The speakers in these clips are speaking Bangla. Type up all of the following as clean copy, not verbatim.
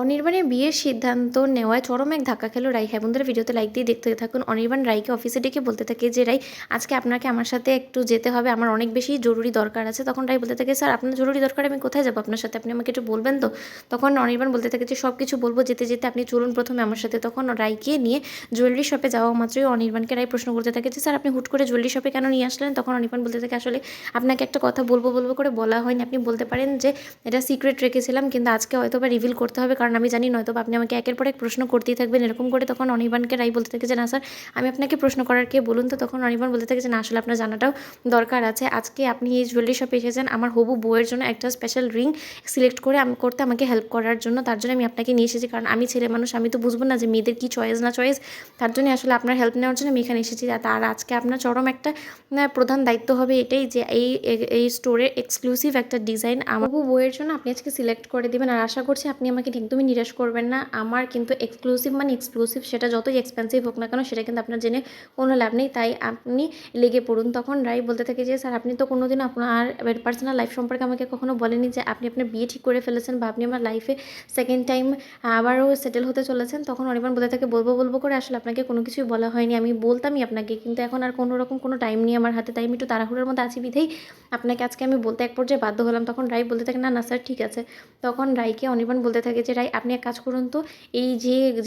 অনির্বাণের বিয়ের সিদ্ধান্ত নেওয়ায় চরম এক ধাক্কা খেলো রাই। হ্যাঁ বন্ধুরা, ভিডিওতে লাইক দিয়ে দেখতে থাকুন। অনির্বাণ রাইকে অফিসে ডেকে বলতে থাকে যে, রাই আজকে আপনাকে আমার সাথে একটু যেতে হবে, আমার অনেক বেশি জরুরি দরকার আছে। তখন রাই বলতে থাকে, স্যার আপনার জরুরি দরকার, আমি কোথায় যাবো আপনার সাথে, আপনি আমাকে একটু বলবেন তো। তখন অনির্বাণ বলতে থাকে যে, সব কিছু বলবো, যেতে যেতে আপনি চলুন প্রথমে আমার সাথে। তখন রাইকে নিয়ে জুয়েলারি শপে যাওয়া মাত্রই অনির্বাণকে রাই প্রশ্ন করতে থাকে যে, স্যার আপনি হুট করে জুয়েলারি শপে কেন নিয়ে আসলেন। তখন অনির্বাণ বলতে থাকে, আসলে আপনাকে একটা কথা বলবো বলবো করে বলা হয়নি, আপনি বলতে পারেন যে এটা সিক্রেট রেখেছিলাম, কিন্তু আজকে হয়তো বা রিভিল করতে হবে, কারণ আমি জানি নয়তো আপনি আমাকে একের পর এক প্রশ্ন করতেই থাকবেন এরকম করে। তখন অনির্বাণকে রাই বলতে থাকে যে, না স্যার আমি আপনাকে প্রশ্ন করার কে বলুন তো। তখন অনির্বাণ বলতে থাকে যে, না আসলে আপনার জানাটাও দরকার আছে। আজকে আপনি এই জুয়েলারি শপে এসেছেন আমার হবু বউয়ের জন্য একটা স্পেশাল রিং সিলেক্ট করে করতে আমাকে হেল্প করার জন্য। তার জন্য আমি আপনাকে নিয়ে এসেছি, কারণ আমি ছেলে মানুষ, আমি তো বুঝবো না যে মেয়েদের কী চয়েস না চয়েস। তার জন্য আসলে আপনার হেল্প নেওয়ার জন্য আমি এখানে এসেছি। আর আজকে আপনার চরম একটা প্রধান দায়িত্ব হবে এটাই যে এই স্টোরের এক্সক্লুসিভ একটা ডিজাইন আমার হবু বউয়ের জন্য আপনি আজকে সিলেক্ট করে দেবেন। আর আশা করছি আপনি আমাকে একদমই নিরাশ করবেন না। আমার কিন্তু এক্সক্লুসিভ মানে এক্সক্লুসিভ, সেটা যতই এক্সপেন্সিভ হোক না কেন, সেটা কিন্তু আপনার জেনে কোনো লাভ নেই, তাই আপনি লেগে পড়ুন। তখন রাই বলতে থাকে যে, স্যার আপনি তো কোনোদিন আপনার পার্সোনাল লাইফ সম্পর্কে আমাকে কখনো বলেনি যে আপনি আপনার বিয়ে ঠিক করে ফেলেছেন বা আপনি আমার লাইফে সেকেন্ড টাইম আবারও সেটেল হতে চলেছেন। তখন অনির্বাণ বলতে থাকে, বলবো বলবো করে আসলে আপনাকে কোনো কিছুই বলা হয়নি, আমি বলতামই আপনাকে, কিন্তু এখন আর কোনো রকম কোনো টাইম নেই আমার হাতে, তাই আমি একটু তাড়াহুড়োর মধ্যে আছি বিধেই আপনাকে আজকে আমি বলতে এক পর্যায়ে বাধ্য হলাম। তখন রাই বলতে থাকে, না না স্যার ঠিক আছে। তখন রাইকে অনির্বাণ বলতে থাকে যে, রাই আপনি এক কাজ করুন তো, এই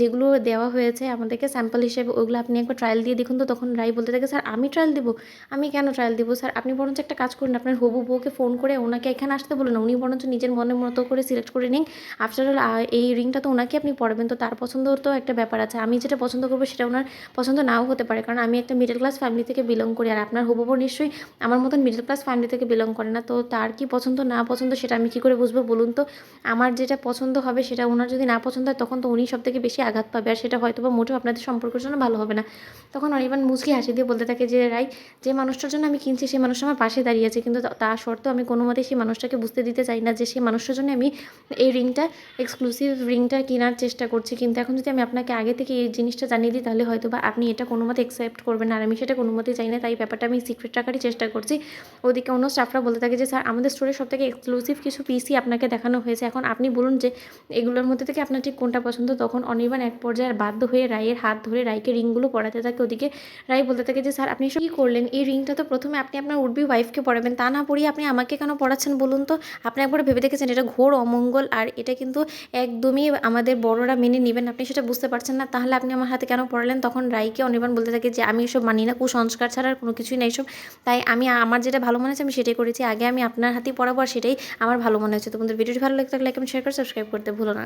যেগুলো দেওয়া হয়েছে আমাদেরকে স্যাম্পল হিসেবে, ওগুলো আপনি একবার ট্রায়াল দিয়ে দেখুন তো। তখন রাই বলতে থাকে, স্যার আমি ট্রায়াল দেবো, আমি কেন ট্রায়াল দেবো স্যার, আপনি বরঞ্চ একটা কাজ করুন, আপনার হবু বউকে ফোন করে ওনাকে এখানে আসতে বলুন, উনি বরঞ্চ নিজের মনের মতো করে সিলেক্ট করে নিন। আফটার অল এই রিংটা তো ওনাকে আপনি পরাবেন, তো তার পছন্দর তো একটা ব্যাপার আছে, আমি যেটা পছন্দ করবো সেটা ওনার পছন্দ নাও হতে পারে, কারণ আমি একটা মিডল ক্লাস ফ্যামিলি থেকে বিলং করি, আর আপনার হবু বউ নিশ্চয়ই আমার মতন মিডল ক্লাস ফ্যামিলি থেকে বিলং করে না। তো তার কি পছন্দ না পছন্দ সেটা আমি কী করে বুঝবো বলুন তো। আমার যেটা পছন্দ হবে সেটা ওনার যদি না পছন্দ হয়, তখন তো উনি সব থেকে বেশি আঘাত পাবে, আর সেটা হয়তো বা মোটেও আপনাদের সম্পর্কের জন্য ভালো হবে না। তখন অনির্বাণ মুচকি হাসি দিয়ে বলতে থাকে যে, রাই যে মানুষটার জন্য আমি কিনছি সেই মানুষটা আমার পাশে দাঁড়িয়ে আছে, কিন্তু তা সত্ত্বেও আমি কোনো মতেই সেই মানুষটাকে বুঝতে দিতে চাই না যে সেই মানুষটার জন্য আমি এই রিংটা এক্সক্লুসিভ রিংটা কেনার চেষ্টা করছি। কিন্তু এখন যদি আমি আপনাকে আগে থেকে এই জিনিসটা জানিয়ে দিই, তাহলে হয়তো বা আপনি এটা কোনো মতে অ্যাকসেপ্ট করবেন না, আর আমি সেটা কোনো মতেই চাই না, তাই ব্যাপারটা আমি সিক্রেট রাখারই চেষ্টা করছি। ওদিকে অন্য স্টাফরা বলতে থাকে যে, স্যার আমাদের স্টোরে সব থেকে এক্সক্লুসিভ কিছু পিসি আপনাকে দেখানো হয়েছে, এখন আপনি বলুন যে এগুলোর মধ্যে থেকে আপনার ঠিক কোনটা পছন্দ। তখন অনির্বাণ এক পর্যায়ে বাধ্য হয়ে রাইয়ের হাত ধরে রাইকে রিংগুলো পরাতে থাকে। ওদিকে রাই বলতে থাকে যে, স্যার আপনি এসব কী করলেন, এই রিংটা তো প্রথমে আপনি আপনার উডবি ওয়াইফকে পরাবেন, তা না পরিয়ে আপনি আমাকে কেন পড়াচ্ছেন বলুন তো। আপনি একবার ভেবে দেখেছেন এটা ঘোর অমঙ্গল, আর এটা কিন্তু একদমই আমাদের বড়রা মেনে নেবেন, আপনি সেটা বুঝতে পারছেন না, তাহলে আপনি আমার হাতে কেন পড়ালেন। তখন রাইকে অনির্বাণ বলতে থাকে যে, আমি এসব মানি না, কুসংস্কার ছাড়া আর কোনো কিছুই না এসব, তাই আমি আমার যেটা ভালো মনে হচ্ছে আমি সেটাই করেছি, আগে আমি আপনার হাতেই পড়াবো, আর সেটাই আমার ভালো মনে হচ্ছে। তো বন্ধুদের ভিডিওটি ভালো লাগলে লাইক এবং শেয়ার করে সাবস্ক্রাইব করতে ভুলো না।